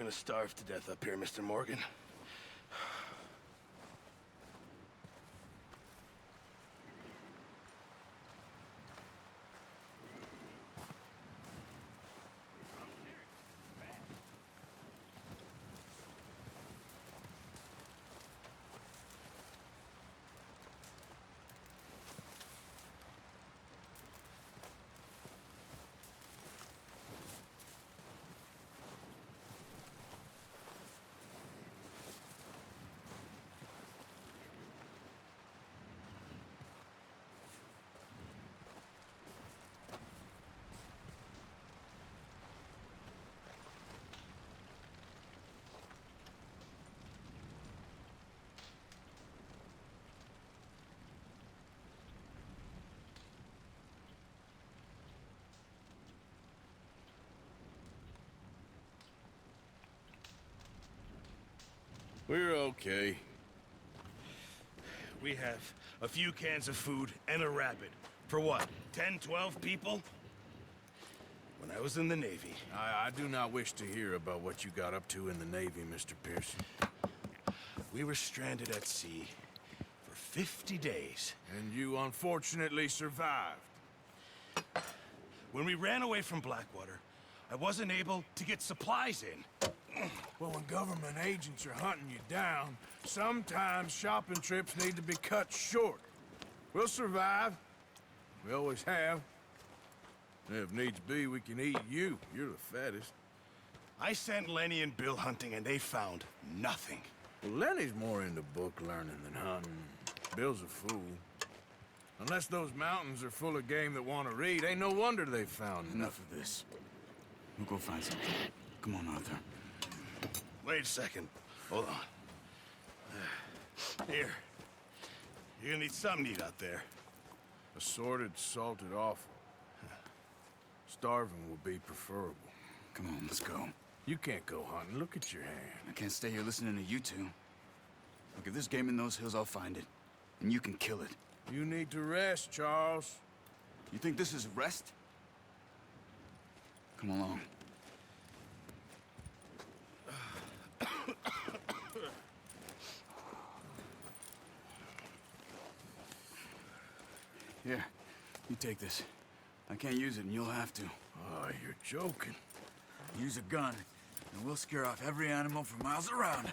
gonna starve to death up here, Mr. Morgan. We're okay. We have a few cans of food and a rabbit. For what, 10, 12 people? When I was in the Navy. I do not wish to hear about what you got up to in the Navy, Mr. Pearson. We were stranded at sea for 50 days. And you unfortunately survived. When we ran away from Blackwater, I wasn't able to get supplies in. Well, when government agents are hunting you down, sometimes shopping trips need to be cut short. We'll survive. We always have. And if needs be, we can eat you. You're the fattest. I sent Lenny and Bill hunting, and they found nothing. Well, Lenny's more into book learning than hunting. Bill's a fool. Unless those mountains are full of game that want to read, ain't no wonder they found Enough of this. We'll go find something. Come on, Arthur. Wait a second. Hold on. Here. You're gonna need something to eat out there. Assorted, salted offal. Starving will be preferable. Come on, let's go. You can't go hunting. Look at your hand. I can't stay here listening to you two. Look, if there's game in those hills, I'll find it. And you can kill it. You need to rest, Charles. You think this is rest? Come along. Here, you take this. I can't use it, and you'll have to. Oh, you're joking. Use a gun, and we'll scare off every animal for miles around.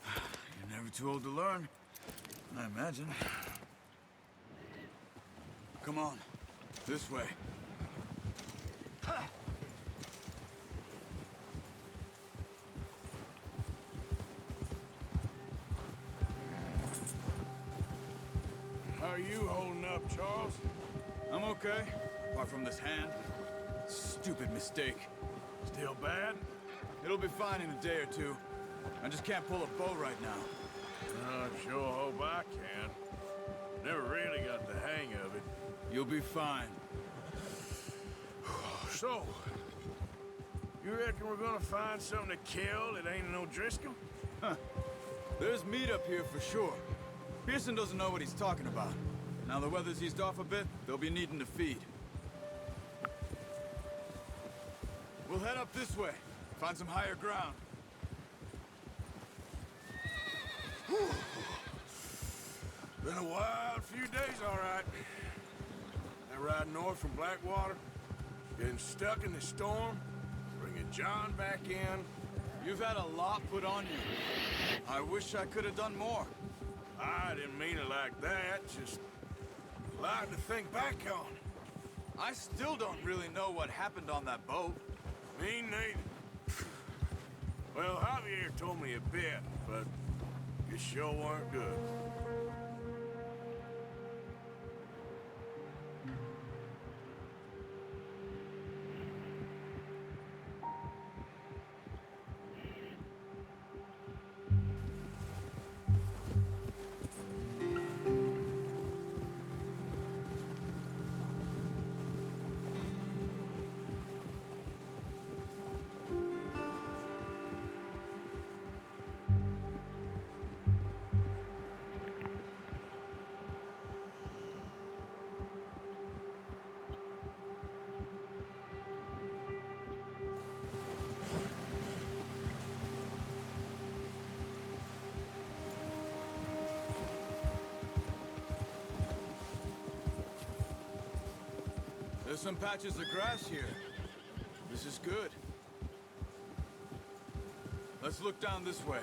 You're never too old to learn, I imagine. Come on, this way. How are you holding up, Charles? I'm okay, apart from this hand. Stupid mistake. Still bad? It'll be fine in a day or two. I just can't pull a bow right now. I sure hope I can. Never really got the hang of it. You'll be fine. So, you reckon we're gonna find something to kill that ain't no Driscoll? Huh. There's meat up here for sure. Pearson doesn't know what he's talking about. Now the weather's eased off a bit, they'll be needing to feed. We'll head up this way. Find some higher ground. Been a wild few days, all right. That ride north from Blackwater, getting stuck in the storm, bringing John back in. You've had a lot put on you. I wish I could have done more. I didn't mean it like that, just a lot to think back on. I still don't really know what happened on that boat. Me neither. Well, Javier told me a bit, but it sure weren't good. There's some patches of grass here. This is good. Let's look down this way.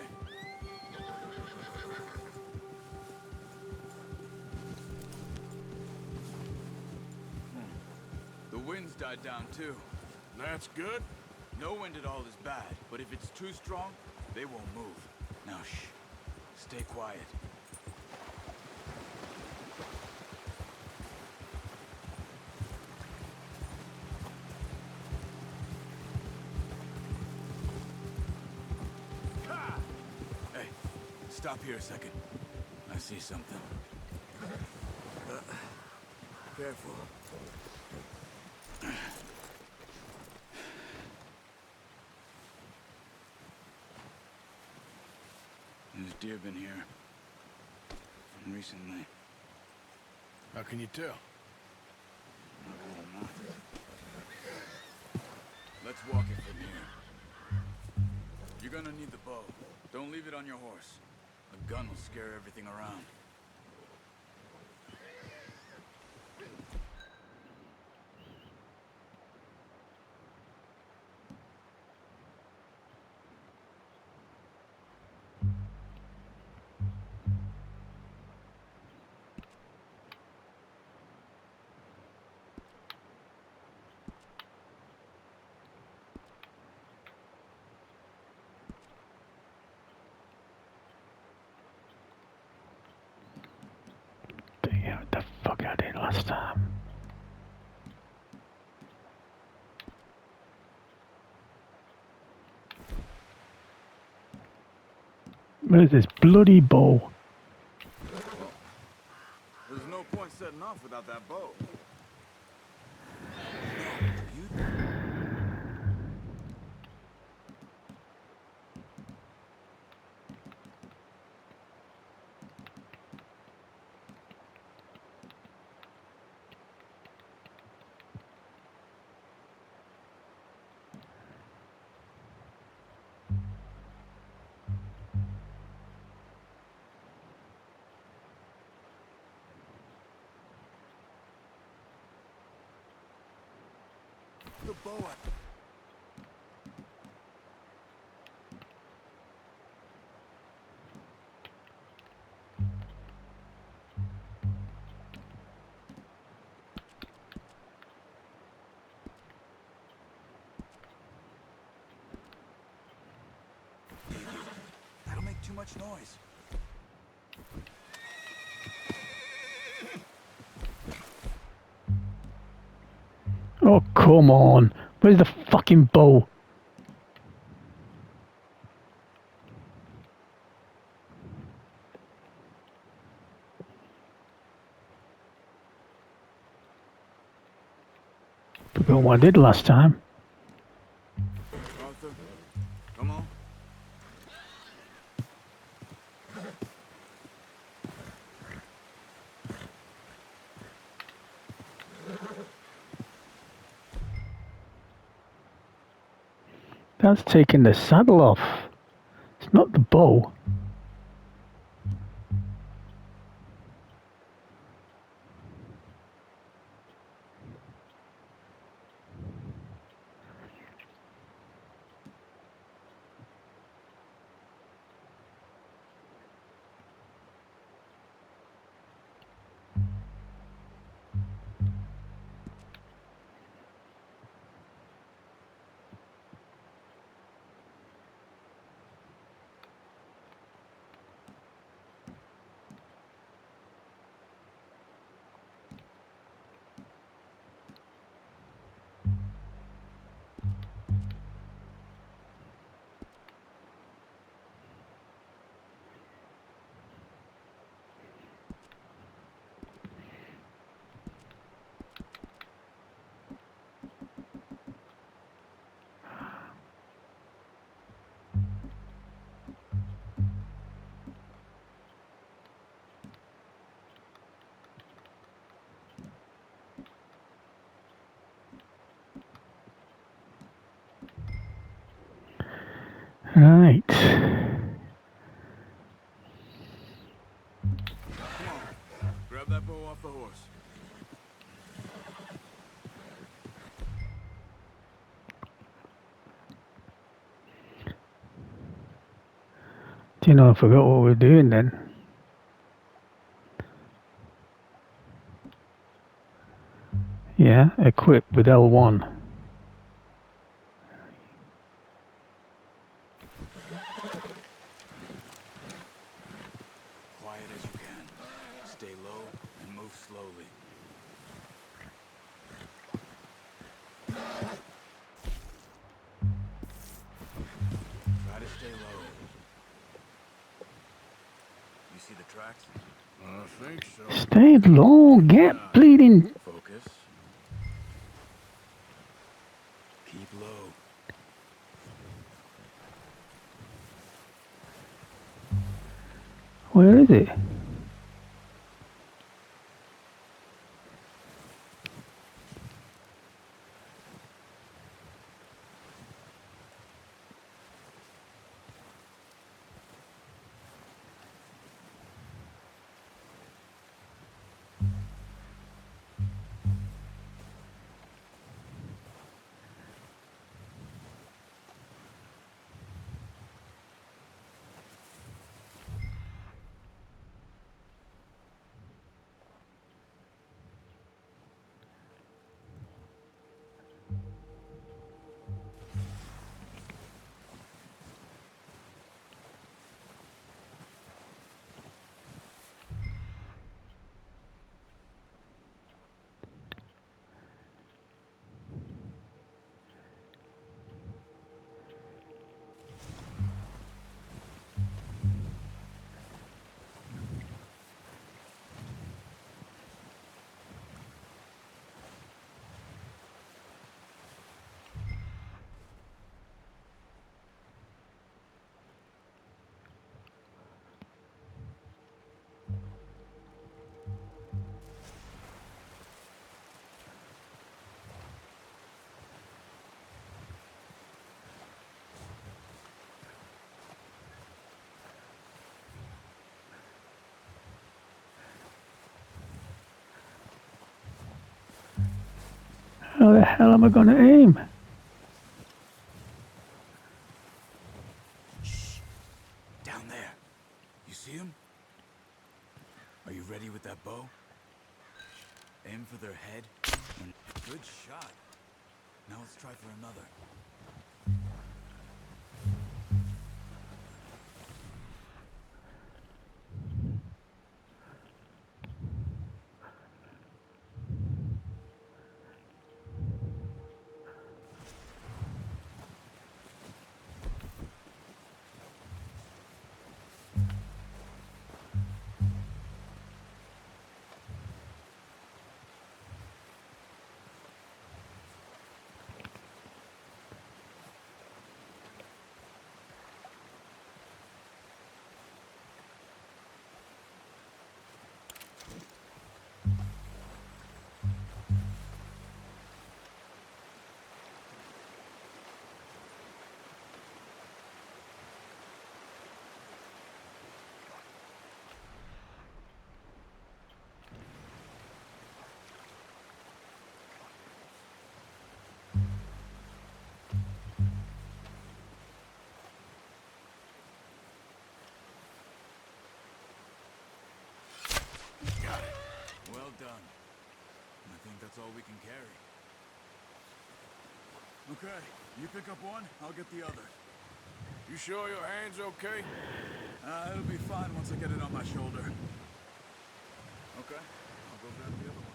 The wind's died down too. That's good. No wind at all is bad, but if it's too strong, they won't move. Now shh. Stay quiet. Hey, stop here a second. I see something. Careful. There's deer been here. Recently. How can you tell? Let's walk it from here. You're gonna need the bow. Don't leave it on your horse. A gun will scare everything around. Yeah, what the fuck I did last time. Where's this bloody bow? There's no point setting off without that bow. The bow. That'll make too much noise. Oh, come on. Where's the fucking bow? Forgot what I did last time. Arthur, come on. That's taking the saddle off. It's not the bow. Right. Come on. Grab that bow off the horse. I forgot what we're doing then. Yeah, equip with L1. Quiet as you can. Stay low and move slowly. Try to stay low. You see the tracks? I think so. Stay low, get bleeding. Focus. Keep low. Where is it? How the hell am I going to aim? Shh. Down there. You see him? Are you ready with that bow? Aim for their head. Good shot. Now let's try for another. Got it. Well done. I think that's all we can carry. Okay, you pick up one, I'll get the other. You sure your hand's okay? It'll be fine once I get it on my shoulder. Okay, I'll go grab the other one.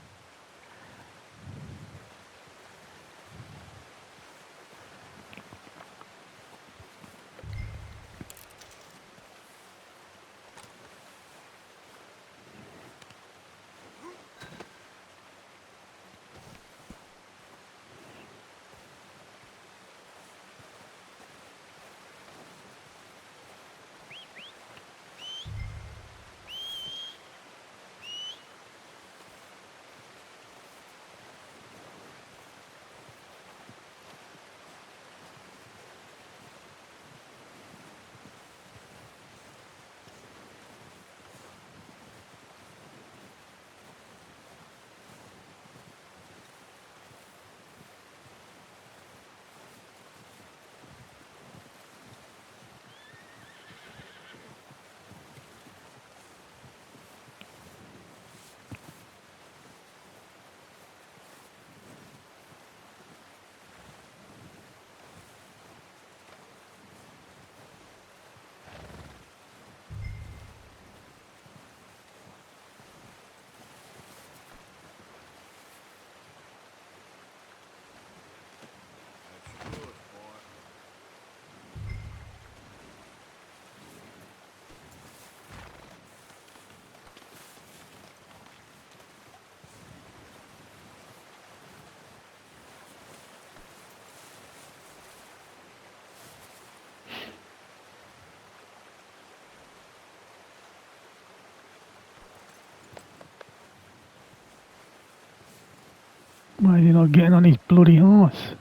Why is he not getting on his bloody horse?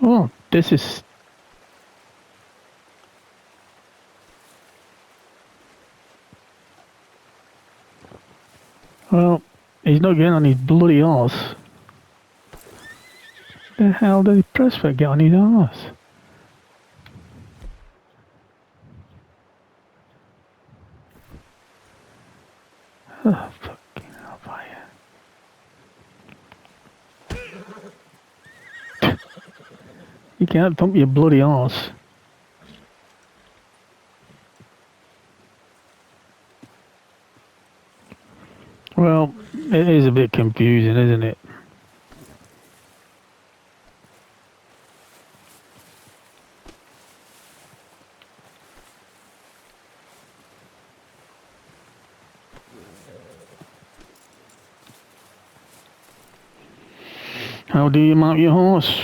Oh, this is... Well, he's not getting on his bloody horse. The hell did he press for get on his horse? Oh, fucking hellfire. You can't pump your bloody horse. Well, it is a bit confusing, isn't it? How do you mount your horse?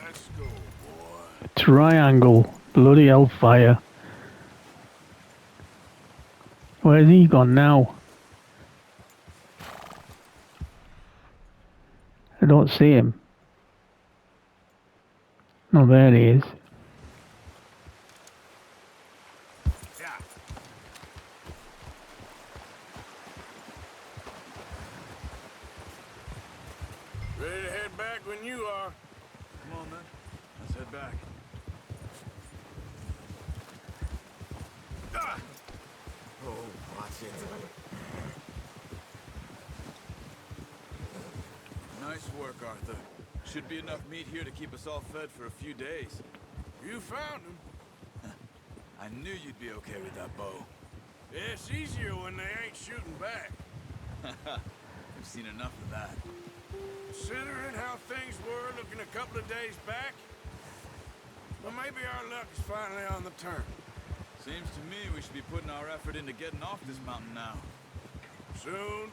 Let's go, boy. Triangle. Bloody hellfire. Where's he gone now? I don't see him. Oh, there he is. Yeah. Ready to head back when you are. Come on, then. Let's head back. Ah! Oh, watch it. Nice work, Arthur. Should be enough meat here to keep us all fed for a few days. You found him. I knew you'd be okay with that bow. Yeah, it's easier when they ain't shooting back. We've seen enough of that. Considering how things were looking a couple of days back, well, maybe our luck is finally on the turn. Seems to me we should be putting our effort into getting off this mountain now. Soon.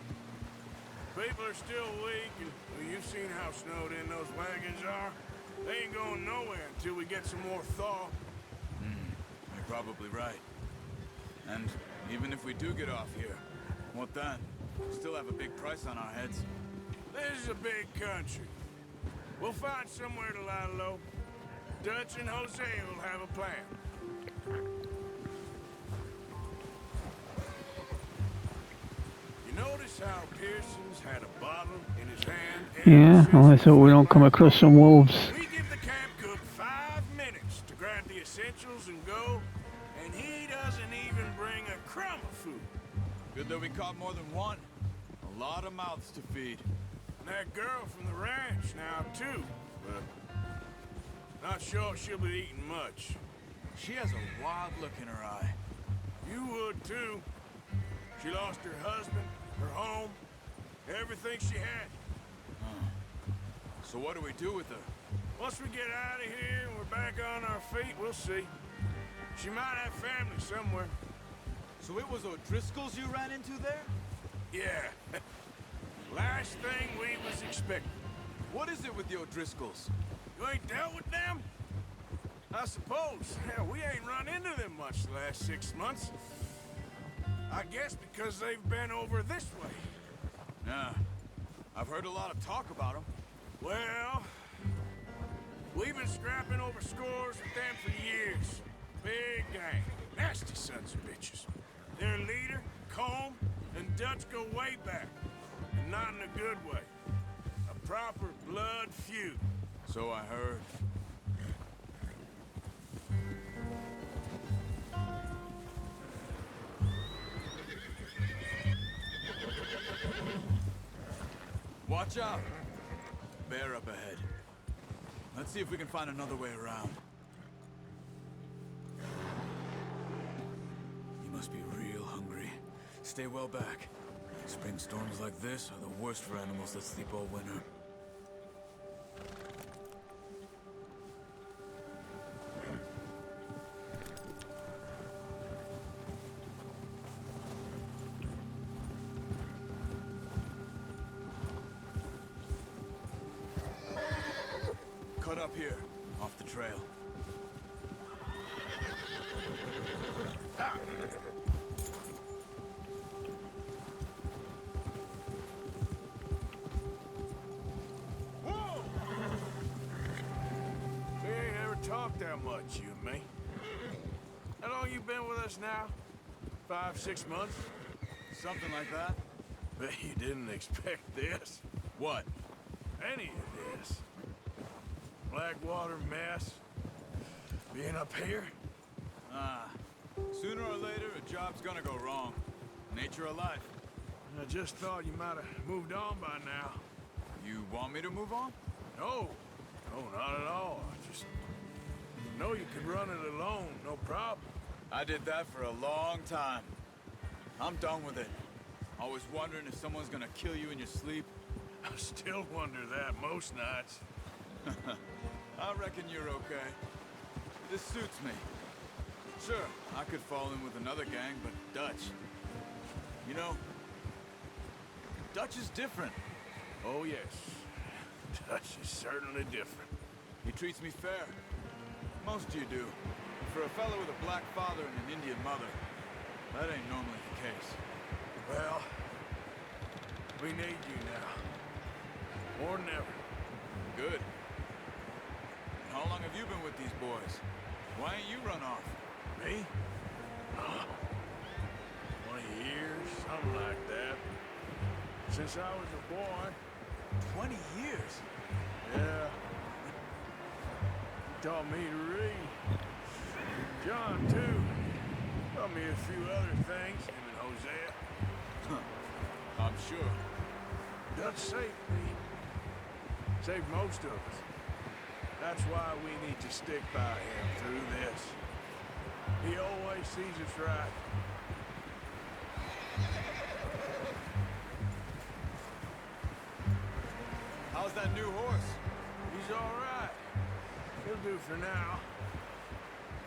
People are still weak, and well, you've seen how snowed in those wagons are. They ain't going nowhere until we get some more thaw. You're probably right. And even if we do get off here, what then? We still have a big price on our heads. This is a big country. We'll find somewhere to lie low. Dutch and Jose will have a plan. You notice how Pearson's had a bottle in his hand? Yeah, well, let's hope we don't come across some wolves. We give the camp cook 5 minutes to grab the essentials and go, and he doesn't even bring a crumb of food. Good that we caught more than one. A lot of mouths to feed. And that girl from the ranch now, too, but not sure she'll be eating much. She has a wild look in her eye. You would, too. She lost her husband, her home, everything she had. So what do we do with her? Once we get out of here and we're back on our feet, we'll see. She might have family somewhere. So it was O'Driscoll's you ran into there? Yeah. Last thing we was expecting. What is it with the O'Driscolls? You ain't dealt with them? I suppose. Hell, we ain't run into them much the last 6 months. I guess because they've been over this way. Nah. I've heard a lot of talk about them. Well, we've been scrapping over scores with them for years. Big gang. Nasty sons of bitches. Their leader, Combe, and Dutch go way back. And not in a good way. A proper blood feud. So I heard. Watch out! Bear up ahead. Let's see if we can find another way around. You must be real hungry. Stay well back. Spring storms like this are the worst for animals that sleep all winter. Cut up here, off the trail. Whoa! We ain't ever talked that much, you and me. How long you been with us now? 5, 6 months? Something like that? Bet you didn't expect this. What? Any of this. Blackwater mess. Being up here? Sooner or later, a job's gonna go wrong. Nature of life. I just thought you might have moved on by now. You want me to move on? No. No, not at all. I just know you could run it alone, no problem. I did that for a long time. I'm done with it. Always wondering if someone's gonna kill you in your sleep. I still wonder that most nights. I reckon you're okay. This suits me. Sure, I could fall in with another gang, but Dutch... You know, Dutch is different. Oh, yes. Dutch is certainly different. He treats me fair. Most of you do. For a fellow with a black father and an Indian mother, that ain't normally the case. Well, we need you now. More than ever. Good. And how long have you been with these boys? Why ain't you run off? Me? 20 years, something like that. Since I was a boy. 20 years? Yeah. He taught me to read. John, too. Taught me a few other things, him and Hosea. I'm sure. Dutch saved me. Saved most of us. That's why we need to stick by him through this. He always sees us right. How's that new horse? He's all right. He'll do for now.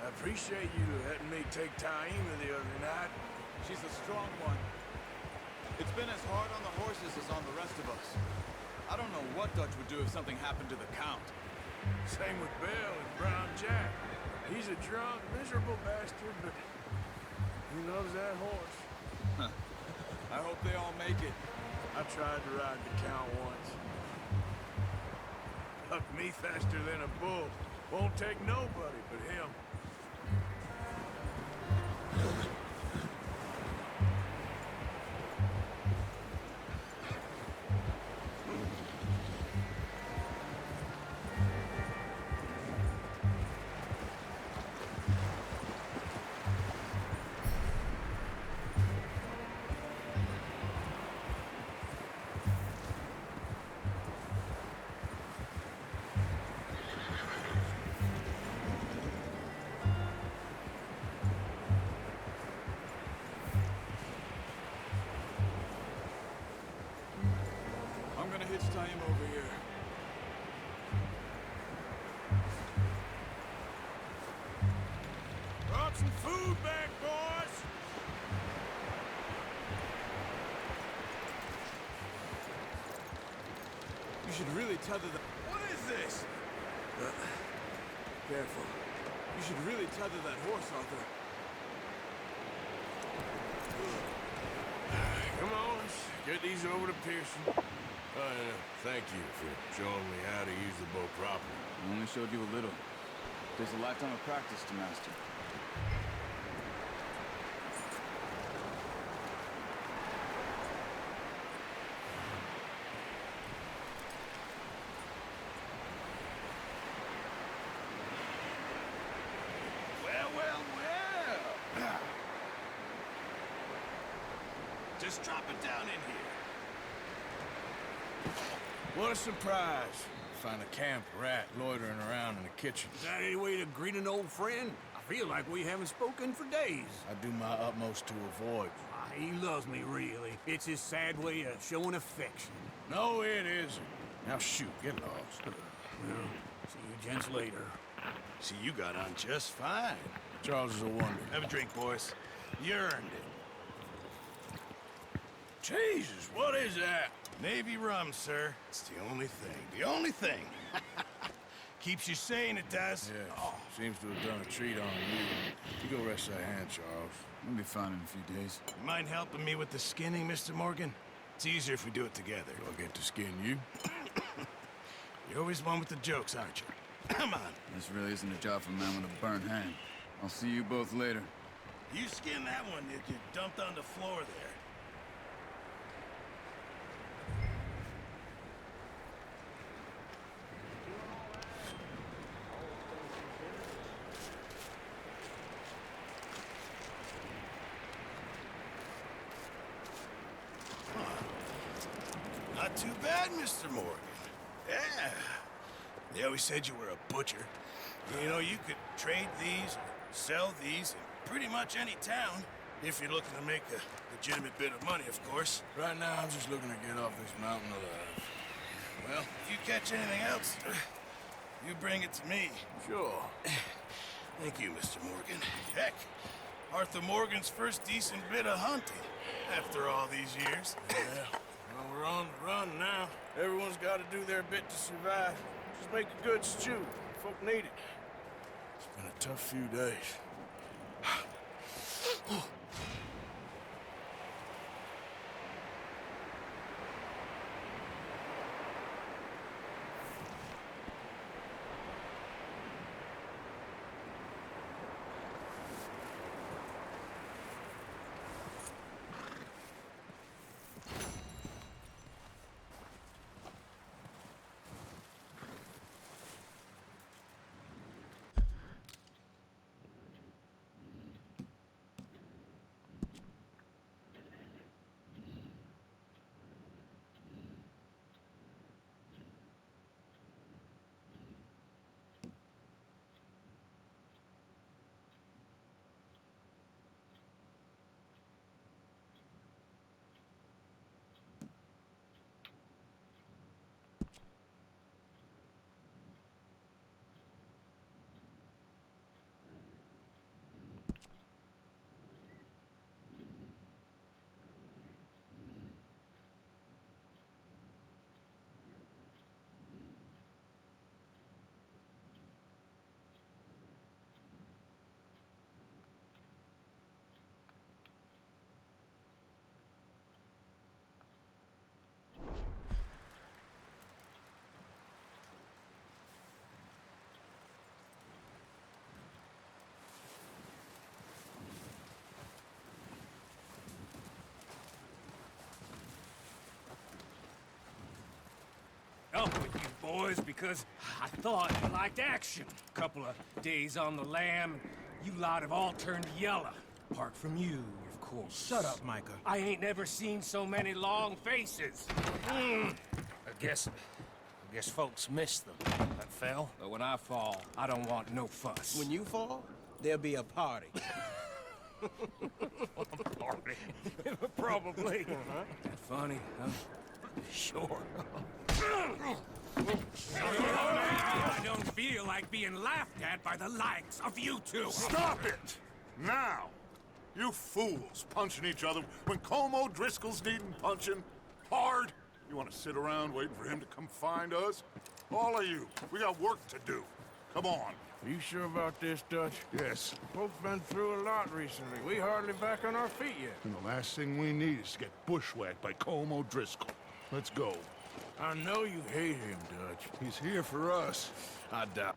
I appreciate you letting me take Taima the other night. She's a strong one. It's been as hard on the horses as on the rest of us. I don't know what Dutch would do if something happened to the Count. Same with Bill and Brown Jack. He's a drunk, miserable bastard, but he loves that horse. I hope they all make it. I tried to ride the Count once. Bucked me faster than a bull. Won't take nobody but him. I'm gonna hitch tie him over here. Brought some food back, boys! You should really tether that... What is this? Careful. You should really tether that horse, Arthur. Come on, let's get these over to Pearson. Thank you for showing me how to use the bow properly. I only showed you a little. There's a lifetime of practice to master. Well, well, well. Just drop it down in here. What a surprise. Find a camp rat loitering around in the kitchen. Is that any way to greet an old friend? I feel like we haven't spoken for days. I do my utmost to avoid. He loves me, really. It's his sad way of showing affection. No, it isn't. Now shoot, get lost. Well, see you gents later. See, you got on just fine. Charles is a wonder. Have a drink, boys. You earned it. Jesus, what is that? Navy rum, sir. It's the only thing. The only thing. Keeps you sane, it does. Yeah, seems to have done a treat on you. You go rest that hand, Charles. We'll be fine in a few days. You mind helping me with the skinning, Mr. Morgan? It's easier if we do it together. Do I get to skin you? You're always one with the jokes, aren't you? Come on. This really isn't a job for a man with a burnt hand. I'll see you both later. You skin that one that you dumped on the floor there. Not too bad, Mr. Morgan. Yeah. They always said you were a butcher. You know, you could trade these, or sell these in pretty much any town, if you're looking to make a legitimate bit of money, of course. Right now, I'm just looking to get off this mountain alive. Well, if you catch anything else, you bring it to me. Sure. Thank you, Mr. Morgan. Heck, Arthur Morgan's first decent bit of hunting, after all these years. Yeah. Well, we're on the run now. Everyone's got to do their bit to survive. Just make a good stew. Folk need it. It's been a tough few days. Up with you boys because I thought you liked action. Couple of days on the lam, you lot have all turned yellow. Apart from you, of course. Shut up, Micah. I ain't never seen so many long faces. I guess folks miss them. That fell. But when I fall, I don't want no fuss. When you fall, there'll be a party. party. Probably. That funny, huh? Sure. I don't feel like being laughed at by the likes of you two. Stop it! Now! You fools punching each other when Como Driscoll's needing punching hard. You want to sit around waiting for him to come find us? All of you, we got work to do. Come on. Are you sure about this, Dutch? Yes. Folks been through a lot recently. We hardly back on our feet yet. And the last thing we need is to get bushwhacked by Como Driscoll. Let's go. I know you hate him, Dutch. He's here for us. I doubt